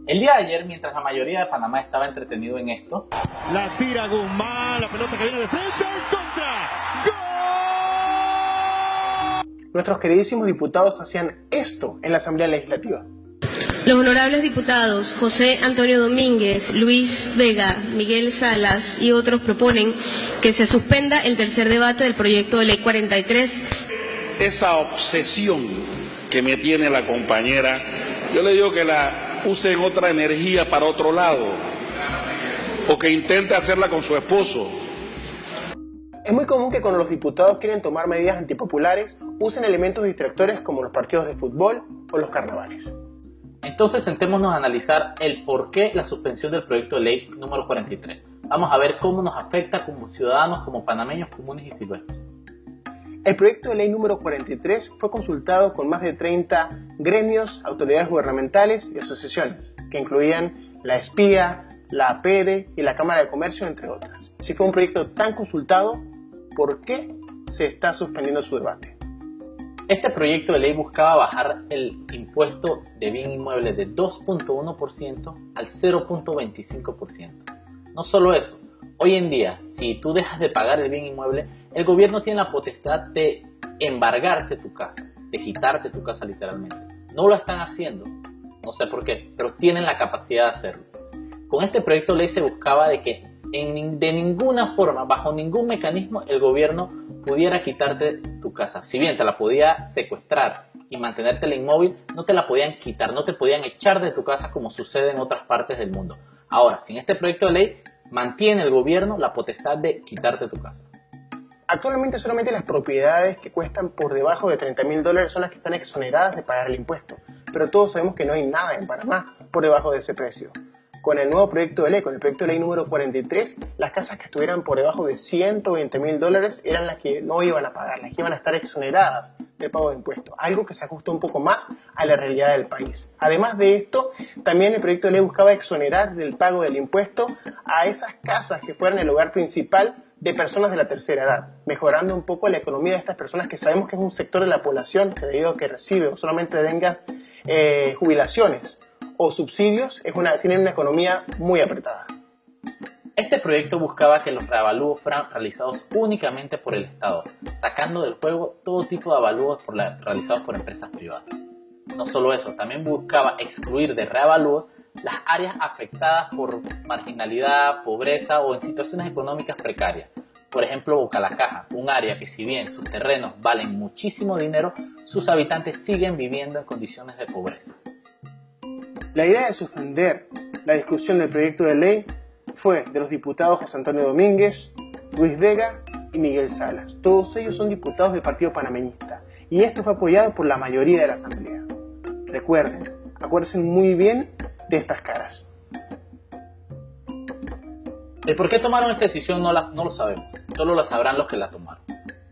El día de ayer, mientras la mayoría de Panamá estaba entretenido en esto, la tira Guzmán, la pelota que viene de frente, en contra. ¡Gol! Nuestros queridísimos diputados hacían esto en la Asamblea Legislativa. Los honorables diputados José Antonio Domínguez, Luis Vega, Miguel Salas y otros proponen que se suspenda el tercer debate del proyecto de ley 43. Esa obsesión que me tiene la compañera, yo le digo que la use en otra energía para otro lado, o que intente hacerla con su esposo. Es muy común que cuando los diputados quieren tomar medidas antipopulares, usen elementos distractores como los partidos de fútbol o los carnavales. Entonces sentémonos a analizar el por qué la suspensión del proyecto de ley número 43. Vamos a ver cómo nos afecta como ciudadanos, como panameños comunes y silvestres. El proyecto de ley número 43 fue consultado con más de 30 gremios, autoridades gubernamentales y asociaciones, que incluían la Espía, la APEDE y la Cámara de Comercio, entre otras. Si fue un proyecto tan consultado, ¿por qué se está suspendiendo su debate? Este proyecto de ley buscaba bajar el impuesto de bien inmueble de 2.1% al 0.25%. No solo eso, hoy en día, si tú dejas de pagar el bien inmueble, el gobierno tiene la potestad de embargarte tu casa, de quitarte tu casa literalmente. No lo están haciendo, no sé por qué, pero tienen la capacidad de hacerlo. Con este proyecto de ley se buscaba de que de ninguna forma, bajo ningún mecanismo, el gobierno pudiera quitarte tu casa. Si bien te la podía secuestrar y mantenértela inmóvil, no te la podían quitar, no te podían echar de tu casa como sucede en otras partes del mundo. Ahora, sin este proyecto de ley, mantiene el gobierno la potestad de quitarte tu casa. Actualmente solamente las propiedades que cuestan por debajo de $30.000 son las que están exoneradas de pagar el impuesto, pero todos sabemos que no hay nada en Panamá por debajo de ese precio. Con el nuevo proyecto de ley, con el proyecto de ley número 43, las casas que estuvieran por debajo de $120.000 eran las que no iban a pagar, las que iban a estar exoneradas del pago de impuestos, algo que se ajusta un poco más a la realidad del país. Además de esto, también el proyecto de ley buscaba exonerar del pago del impuesto a esas casas que fueran el hogar principal de personas de la tercera edad, mejorando un poco la economía de estas personas que sabemos que es un sector de la población que debido a que recibe o solamente tenga jubilaciones o subsidios, tienen una economía muy apretada. Este proyecto buscaba que los reavalúos fueran realizados únicamente por el Estado, sacando del juego todo tipo de avalúos realizados por empresas privadas. No solo eso, también buscaba excluir de reavalúos las áreas afectadas por marginalidad, pobreza o en situaciones económicas precarias. Por ejemplo, Bocalacaja, un área que si bien sus terrenos valen muchísimo dinero, sus habitantes siguen viviendo en condiciones de pobreza. La idea de suspender la discusión del proyecto de ley fue de los diputados José Antonio Domínguez, Luis Vega y Miguel Salas. Todos ellos son diputados del Partido Panameñista y esto fue apoyado por la mayoría de la Asamblea. Recuerden, acuérdense muy bien de estas caras. El por qué tomaron esta decisión no lo sabemos, solo lo sabrán los que la tomaron.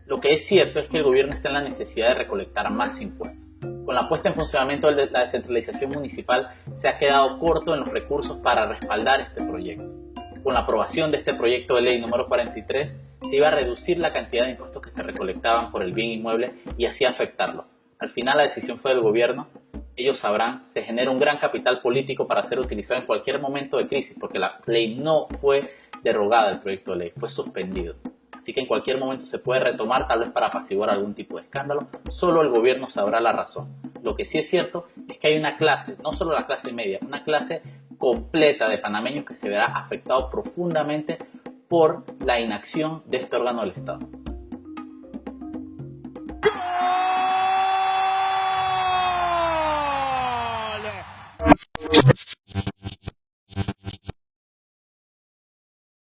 Lo que es cierto es que el gobierno está en la necesidad de recolectar más impuestos. Con la puesta en funcionamiento de la descentralización municipal se ha quedado corto en los recursos para respaldar este proyecto. Con la aprobación de este proyecto de ley número 43 se iba a reducir la cantidad de impuestos que se recolectaban por el bien inmueble y así afectarlo. Al final la decisión fue del gobierno. Ellos sabrán, se genera un gran capital político para ser utilizado en cualquier momento de crisis porque la ley no fue derogada, el proyecto de ley fue suspendido. Así que en cualquier momento se puede retomar, tal vez para apaciguar algún tipo de escándalo. Solo el gobierno sabrá la razón. Lo que sí es cierto es que hay una clase, no solo la clase media, una clase completa de panameños que se verá afectado profundamente por la inacción de este órgano del Estado.